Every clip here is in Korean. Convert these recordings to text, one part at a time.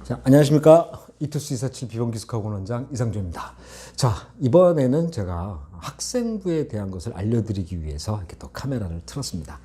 자, 안녕하십니까. 2투스247 비번기숙학원 원장 이상조입니다. 자, 이번에는 제가 학생부에 대한 것을 알려드리기 위해서 이렇게 또 카메라를 틀었습니다.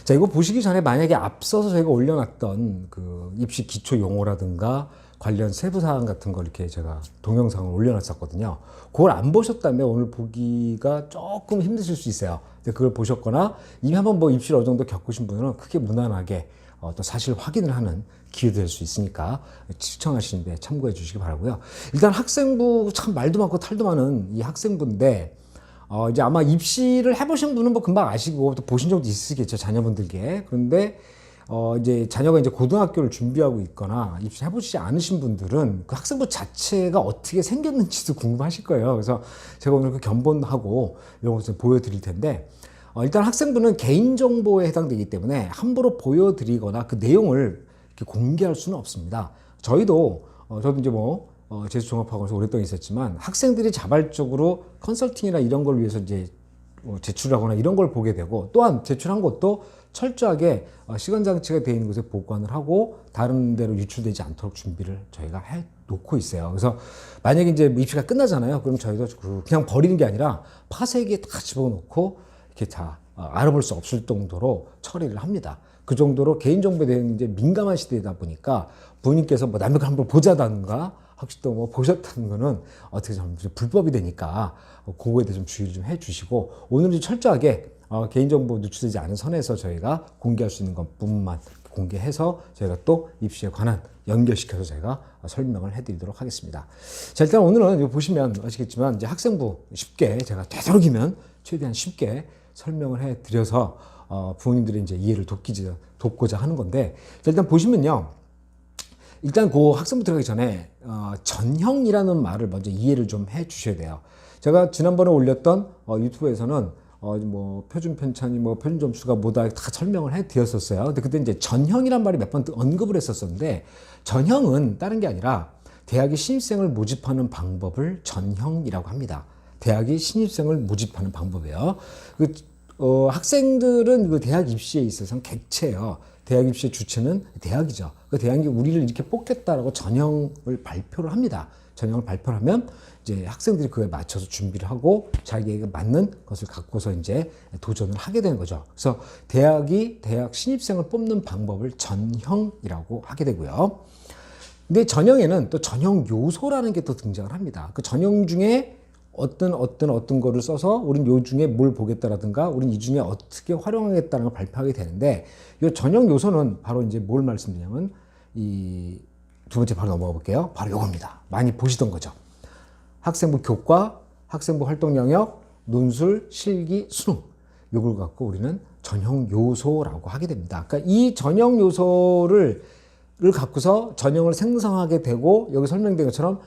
자, 이거 보시기 전에 만약에 앞서서 저희가 올려놨던 그 입시 기초 용어라든가 관련 세부사항 같은 걸 이렇게 제가 동영상을 올려놨었거든요. 그걸 안 보셨다면 오늘 보기가 조금 힘드실 수 있어요. 그걸 보셨거나 이미 한번 뭐 입시를 어느 정도 겪으신 분은 크게 무난하게 또 사실 확인을 하는 기회도 될 수 있으니까 시청하시는데 참고해 주시기 바라고요. 일단 학생부 참 말도 많고 탈도 많은 이 학생부인데 이제 아마 입시를 해보신 분은 뭐 금방 아시고 또 보신 적도 있으시겠죠, 자녀분들께. 그런데 이제 자녀가 이제 고등학교를 준비하고 있거나 입시 해보시지 않으신 분들은 그 학생부 자체가 어떻게 생겼는지도 궁금하실 거예요. 그래서 제가 오늘 그 견본하고 이런 것을 보여드릴 텐데 일단 학생부는 개인정보에 해당되기 때문에 함부로 보여드리거나 그 내용을 이렇게 공개할 수는 없습니다. 저도 이제 제주종합학원에서 오랫동안 있었지만 학생들이 자발적으로 컨설팅이나 이런 걸 위해서 이제 제출하거나 이런 걸 보게 되고, 또한 제출한 것도 철저하게 시간 장치가 되어 있는 곳에 보관을 하고 다른 데로 유출되지 않도록 준비를 저희가 해 놓고 있어요. 그래서 만약에 이제 입시가 끝나잖아요. 그럼 저희도 그냥 버리는 게 아니라 파쇄기에 다 집어넣고 이렇게 다 알아볼 수 없을 정도로 처리를 합니다. 그 정도로 개인정보에 대한 이제 민감한 시대이다 보니까 부모님께서 뭐 남의 걸 한번 보자든가 혹시 또 뭐 보셨다는 거는 어떻게 좀 불법이 되니까 그거에 대해서 좀 주의를 좀 해주시고, 오늘은 철저하게 개인정보 누출되지 않은 선에서 저희가 공개할 수 있는 것뿐만 공개해서 저희가 또 입시에 관한 연결시켜서 제가 설명을 해드리도록 하겠습니다. 자, 일단 오늘은 여기 보시면 아시겠지만 이제 학생부 쉽게 제가 되도록이면 최대한 쉽게 설명을 해드려서 부모님들의 이제 이해를 돕고자 하는 건데, 일단 보시면요. 일단 그 학생부 들어가기 전에 전형이라는 말을 먼저 이해를 좀 해 주셔야 돼요. 제가 지난번에 올렸던 유튜브에서는 뭐 표준 편차니 뭐 표준 점수가 뭐다 다 설명을 해 드렸었어요. 근데 그때 이제 전형이란 말이 몇 번 언급을 했었었는데, 전형은 다른 게 아니라 대학이 신입생을 모집하는 방법을 전형이라고 합니다. 대학이 신입생을 모집하는 방법이에요. 학생들은 그 대학 입시에 있어서는 객체예요. 대학 입시의 주체는 대학이죠. 그 대학이 우리를 이렇게 뽑겠다라고 전형을 발표를 합니다. 전형을 발표를 하면 이제 학생들이 그에 맞춰서 준비를 하고 자기에게 맞는 것을 갖고서 이제 도전을 하게 되는 거죠. 그래서 대학이 대학 신입생을 뽑는 방법을 전형이라고 하게 되고요. 근데 전형에는 또 전형 요소라는 게 또 등장을 합니다. 그 전형 중에 어떤 거를 써서 우린 요 중에 뭘 보겠다라든가 우린 이 중에 어떻게 활용하겠다는 걸 발표하게 되는데, 이 전형 요소는 바로 이제 뭘 말씀드리냐면 이 두 번째 바로 넘어가 볼게요. 바로 요겁니다. 많이 보시던 거죠. 학생부 교과, 학생부 활동 영역, 논술, 실기, 수능. 요걸 갖고 우리는 전형 요소라고 하게 됩니다. 그러니까 이 전형 요소를 갖고서 전형을 생성하게 되고, 여기 설명된 것처럼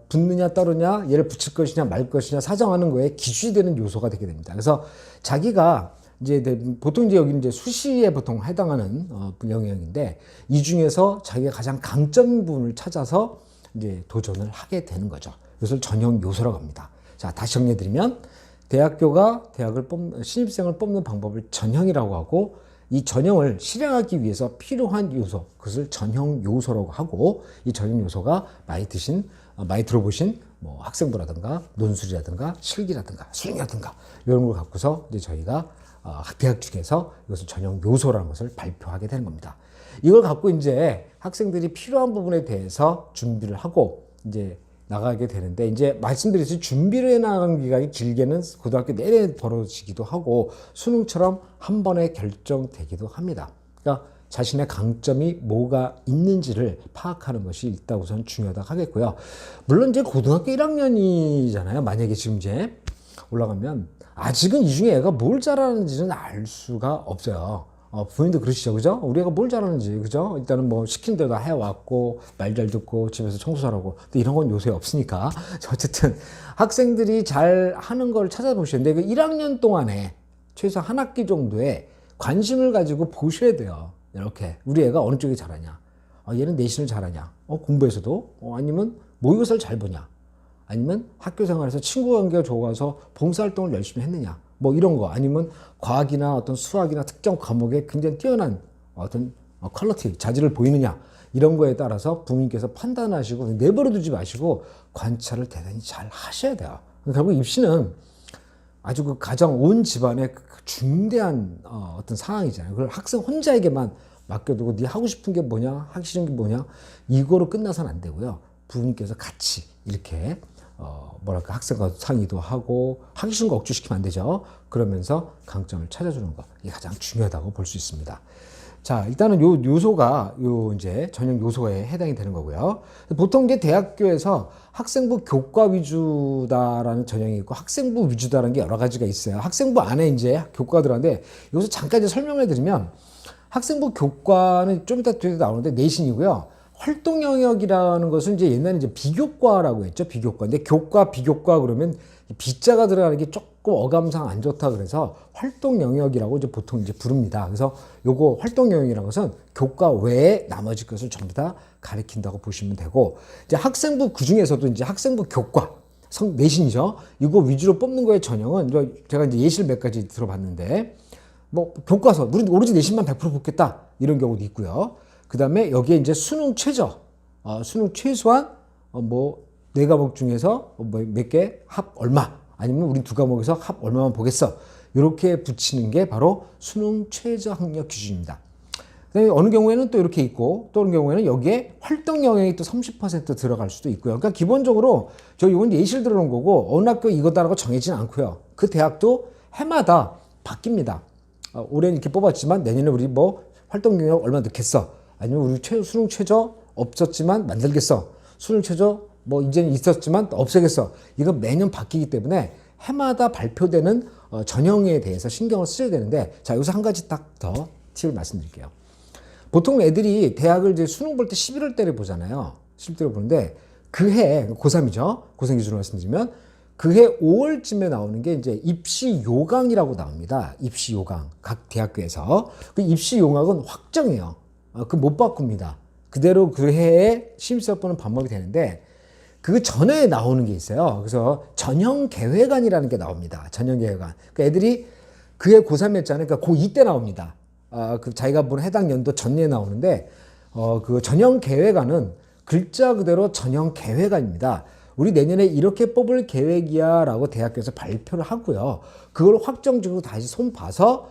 붙느냐 따르냐, 얘를 붙일 것이냐 말 것이냐 사정하는 거에 기준이 되는 요소가 되게 됩니다. 그래서 자기가 이제 보통 이제 여기 이제 수시에 보통 해당하는 영역인데, 이 중에서 자기가 가장 강점 부분을 찾아서 이제 도전을 하게 되는 거죠. 이것을 전형 요소라고 합니다. 자, 다시 정리해드리면 대학교가 신입생을 뽑는 방법을 전형이라고 하고, 이 전형을 실행하기 위해서 필요한 요소, 그것을 전형 요소라고 하고, 이 전형 요소가 많이 들어보신 뭐 학생부라든가 논술이라든가 실기라든가 수능이라든가 이런 걸 갖고서 이제 저희가 대학 중에서 이것을 전형 요소라는 것을 발표하게 되는 겁니다. 이걸 갖고 이제 학생들이 필요한 부분에 대해서 준비를 하고 이제 나가게 되는데, 이제 말씀드렸듯이 준비를 해나가는 기간이 길게는 고등학교 내내 벌어지기도 하고 수능처럼 한 번에 결정되기도 합니다. 그러니까 자신의 강점이 뭐가 있는지를 파악하는 것이 일단 우선 중요하다고 하겠고요. 물론 이제 고등학교 1학년이잖아요. 만약에 지금 이제 올라가면 아직은 이 중에 애가 뭘 잘하는지는 알 수가 없어요. 부모님도 그러시죠, 그죠? 우리 애가 뭘 잘하는지, 그죠? 일단은 뭐 시킨 대로 다 해왔고 말 잘 듣고 집에서 청소 잘하고, 근데 이런 건 요새 없으니까 어쨌든 학생들이 잘 하는 걸 찾아보시는데, 그 1학년 동안에 최소 한 학기 정도의 관심을 가지고 보셔야 돼요. 이렇게 우리 애가 어느 쪽이 잘하냐, 얘는 내신을 잘하냐, 공부에서도, 아니면 모의고사를 잘 보냐, 아니면 학교 생활에서 친구 관계가 좋아서 봉사활동을 열심히 했느냐, 뭐 이런 거, 아니면 과학이나 어떤 수학이나 특정 과목에 굉장히 뛰어난 어떤 퀄리티, 자질을 보이느냐 이런 거에 따라서 부모님께서 판단하시고 내버려 두지 마시고 관찰을 대단히 잘 하셔야 돼요. 결국 입시는 아주 그 가정 온 집안의 중대한 어떤 상황이잖아요. 그걸 학생 혼자에게만 맡겨두고 네 하고 싶은 게 뭐냐, 하기 싫은 게 뭐냐 이거로 끝나서는 안 되고요. 부모님께서 같이 이렇게 뭐랄까 학생과 상의도 하고 하기 싫은 거 억지시키면 안 되죠. 그러면서 강점을 찾아주는 거 이게 가장 중요하다고 볼 수 있습니다. 자, 일단은 요 요소가 이제 전형 요소에 해당이 되는 거고요. 보통 이제 대학교에서 학생부 교과 위주다라는 전형이 있고 학생부 위주다라는 게 여러 가지가 있어요. 학생부 안에 이제 교과가 들어가는데 여기서 잠깐 이제 설명을 드리면 학생부 교과는 좀 이따 뒤에 나오는데 내신이고요. 활동 영역이라는 것은 이제 옛날에 이제 비교과라고 했죠. 비교과. 근데 교과, 비교과 그러면 비자가 들어가는 게 조금 어감상 안 좋다 그래서 활동 영역이라고 이제 보통 이제 부릅니다. 그래서 요거 활동 영역이라는 것은 교과 외에 나머지 것을 전부 다 가리킨다고 보시면 되고 이제 학생부 그 중에서도 이제 학생부 교과 내신이죠. 이거 위주로 뽑는 거의 전형은 제가 이제 예시를 몇 가지 들어봤는데 뭐 교과서 오로지 내신만 100% 뽑겠다 이런 경우도 있고요. 그 다음에 여기에 이제 수능 최저, 수능 최소한 뭐 네 과목 중에서 몇 개 합 얼마 아니면 우리 두 과목에서 합 얼마만 보겠어 이렇게 붙이는 게 바로 수능 최저 학력 기준입니다. 그다음에 어느 경우에는 또 이렇게 있고 또 어느 경우에는 여기에 활동 영역이 또 30% 들어갈 수도 있고요. 그러니까 기본적으로 이건 예시를 들어놓은 거고 어느 학교 이거다라고 정해지는 않고요. 그 대학도 해마다 바뀝니다. 올해는 이렇게 뽑았지만 내년에 우리 뭐 활동 영역 얼마 넣겠어. 아니면 우리 수능 최저 없었지만 만들겠어. 수능 최저 뭐 이제는 있었지만 없애겠어. 이건 매년 바뀌기 때문에 해마다 발표되는 전형에 대해서 신경을 쓰셔야 되는데 자 여기서 한 가지 딱 더 팁을 말씀드릴게요. 보통 애들이 대학을 이제 수능 볼 때 11월 달에 보잖아요. 11월에 보는데 그 해 고3이죠. 고3 기준으로 말씀드리면 그 해 5월쯤에 나오는 게 이제 입시 요강이라고 나옵니다. 입시 요강 각 대학교에서 그 입시 요강은 확정이에요. 그 못 바꿉니다. 그대로 그 해에 신입사원 보는 방법이 되는데 그 전에 나오는 게 있어요. 그래서 전형 계획안이라는 게 나옵니다. 전형 계획안. 그러니까 애들이 그해 고3 했잖아요. 그러니까 고2 때 나옵니다. 그 자기가 본 해당 연도 전에 나오는데 그 전형 계획안은 글자 그대로 전형 계획안입니다. 우리 내년에 이렇게 뽑을 계획이야 라고 대학교에서 발표를 하고요. 그걸 확정적으로 다시 손 봐서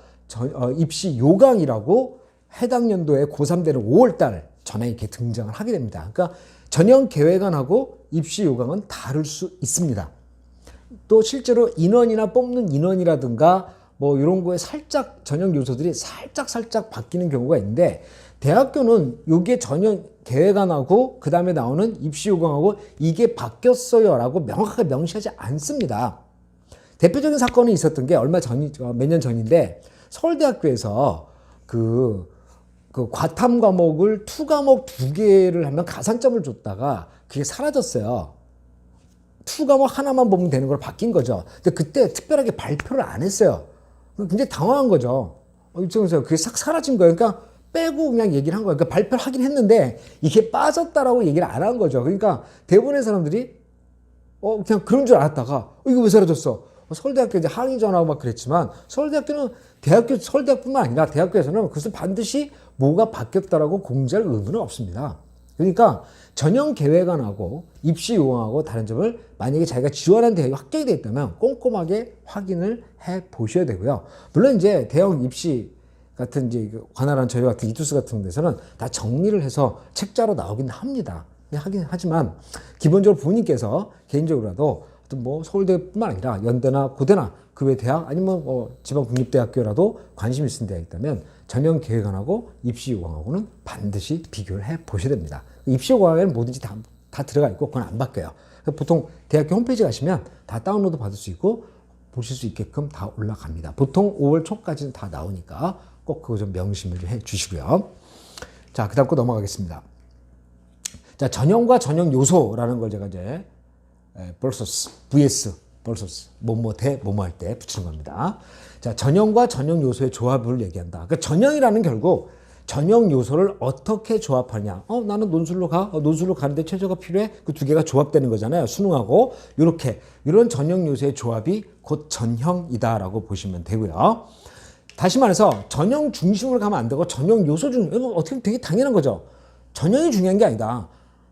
입시 요강이라고 해당 연도에 고3 되는 5월달 전에 이렇게 등장을 하게 됩니다. 그러니까 전형 계획안하고 입시 요강은 다를 수 있습니다. 또 실제로 인원이나 뽑는 인원이라든가 뭐 이런 거에 살짝 전형 요소들이 살짝 바뀌는 경우가 있는데 대학교는 이게 전형 계획안하고 그 다음에 나오는 입시 요강하고 이게 바뀌었어요 라고 명확하게 명시하지 않습니다. 대표적인 사건이 있었던 게 몇 년 전인데 서울대학교에서 그 과탐 과목을 2과목 2개를 하면 가산점을 줬다가 그게 사라졌어요. 2과목 하나만 보면 되는 걸 바뀐 거죠. 근데 그때 특별하게 발표를 안 했어요. 굉장히 당황한 거죠. 입장에서 그게 싹 사라진 거예요. 그러니까 빼고 그냥 얘기를 한 거예요. 그러니까 발표를 하긴 했는데 이게 빠졌다라고 얘기를 안 한 거죠. 그러니까 대부분의 사람들이 그냥 그런 줄 알았다가 이거 왜 사라졌어? 서울대학교 이제 항의 전화하고 막 그랬지만 서울대학교는 서울대학뿐만 아니라 대학교에서는 그것을 반드시 뭐가 바뀌었다라고 공지할 의무는 없습니다. 그러니까 전형 계획안하고 입시 요강하고 다른 점을 만약에 자기가 지원한 대학이 확정이 되어 있다면 꼼꼼하게 확인을 해 보셔야 되고요. 물론 이제 대학 입시 같은 이제 관할한 저희 같은 이투스 같은 데서는 다 정리를 해서 책자로 나오긴 합니다. 하긴 하지만 기본적으로 부모님께서 개인적으로라도 뭐 서울대뿐만 아니라 연대나 고대나 그 외 대학 아니면 지방 국립대학교라도 관심 있는 대학이 있다면 전형 계획안하고 입시 요강하고는 반드시 비교를 해 보셔야 됩니다. 입시 요강에는 뭐든지 다 들어가 있고 그건 안 바뀌어요. 보통 대학교 홈페이지 가시면 다 다운로드 받을 수 있고 보실 수 있게끔 다 올라갑니다. 보통 5월 초까지는 다 나오니까 꼭 그거 좀 명심을 해 주시고요. 자, 그 다음 거 넘어가겠습니다. 자, 전형과 전형 요소라는 걸 제가 이제 vs 뭐뭐 대 뭐뭐 할 때 붙이는 겁니다. 자, 전형과 전형 요소의 조합을 얘기한다. 그러니까 전형이라는 결국 전형 요소를 어떻게 조합하냐. 나는 논술로 가. 논술로 가는데 최저가 필요해. 그 두 개가 조합되는 거잖아요. 수능하고 이런 전형 요소의 조합이 곧 전형이다라고 보시면 되고요. 다시 말해서 전형 중심으로 가면 안 되고 전형 요소 중심. 이거 어떻게 보면 되게 당연한 거죠. 전형이 중요한 게 아니다.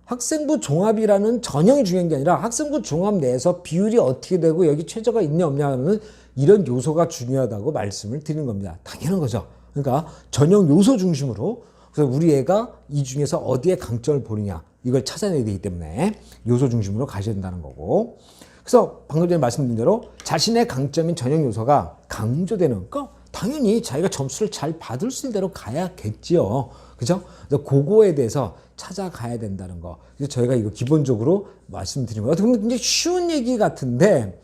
학생부 종합이라는 전형이 중요한 게 아니라 학생부 종합 내에서 비율이 어떻게 되고 여기 최저가 있냐 없냐는 이런 요소가 중요하다고 말씀을 드리는 겁니다. 당연한 거죠. 그러니까 전형 요소 중심으로 그래서 우리 애가 이 중에서 어디에 강점을 보느냐 이걸 찾아내야 되기 때문에 요소 중심으로 가셔야 된다는 거고 그래서 방금 전에 말씀드린 대로 자신의 강점인 전형 요소가 강조되는 거 당연히 자기가 점수를 잘 받을 수 있는 대로 가야겠지요. 그죠? 그래서 그거에 대해서 찾아가야 된다는 거. 그래서 저희가 이거 기본적으로 말씀드린 거예요. 어떻게 보면 굉장히 쉬운 얘기 같은데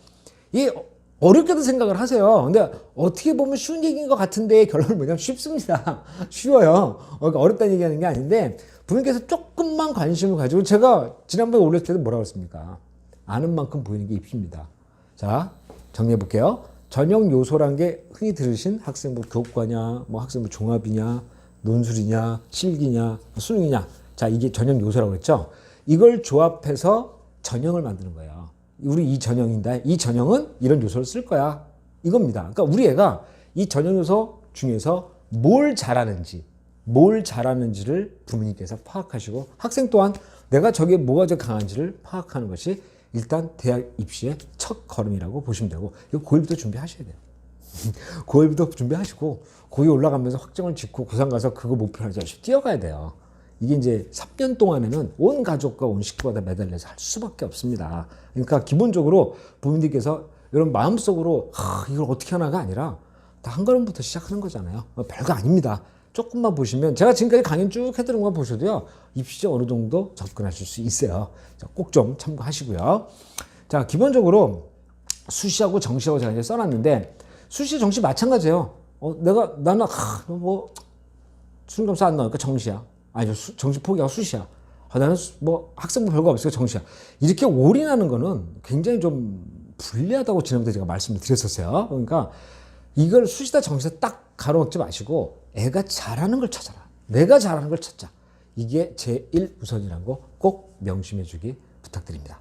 이 어렵게도 생각을 하세요. 근데 어떻게 보면 쉬운 얘기인 것 같은데 결론은 뭐냐면 쉽습니다. 쉬워요. 그러니까 어렵다는 얘기하는 게 아닌데 부모님께서 조금만 관심을 가지고 제가 지난번에 올렸을 때도 뭐라고 했습니까? 아는 만큼 보이는 게 입시입니다. 자, 정리해 볼게요. 전형 요소란 게 흔히 들으신 학생부 교과냐, 뭐 학생부 종합이냐, 논술이냐, 실기냐, 수능이냐. 자, 이게 전형 요소라고 그랬죠. 이걸 조합해서 전형을 만드는 거예요. 우리 이 전형인데 이 전형은 이런 요소를 쓸 거야. 이겁니다. 그러니까 우리 애가 이 전형 요소 중에서 뭘 잘하는지를 부모님께서 파악하시고 학생 또한 내가 저게 뭐가 더 강한지를 파악하는 것이 일단 대학 입시의 첫 걸음이라고 보시면 되고 이거 고1부터 준비하셔야 돼요. 고1부터 준비하시고 고2 올라가면서 확정을 짓고 고3 가서 그거 목표로 열심히 뛰어가야 돼요. 이게 이제 3년 동안에는 온 가족과 온 식구가 다 매달려서 할 수밖에 없습니다. 그러니까 기본적으로 부모님께서 이런 마음속으로 이걸 어떻게 하나가 아니라 다 한 걸음부터 시작하는 거잖아요. 별거 아닙니다. 조금만 보시면 제가 지금까지 강연 쭉 해드린 거 보셔도요. 입시에 어느 정도 접근하실 수 있어요. 꼭 좀 참고하시고요. 자, 기본적으로 수시하고 정시하고 제가 이제 써놨는데 수시 정시 마찬가지예요. 나는 뭐 수능 점수 안 나오니까 정시야. 아니 정시 포기하고 수시야. 나는 뭐 학생부 별거 없으니까 정시야. 이렇게 올인하는 거는 굉장히 좀 불리하다고 지난번에 제가 말씀을 드렸었어요. 그러니까 이걸 수시다 정시다 딱 가로막지 마시고 애가 잘하는 걸 찾아라. 내가 잘하는 걸 찾자. 이게 제1우선이라는 거 꼭 명심해 주기 부탁드립니다.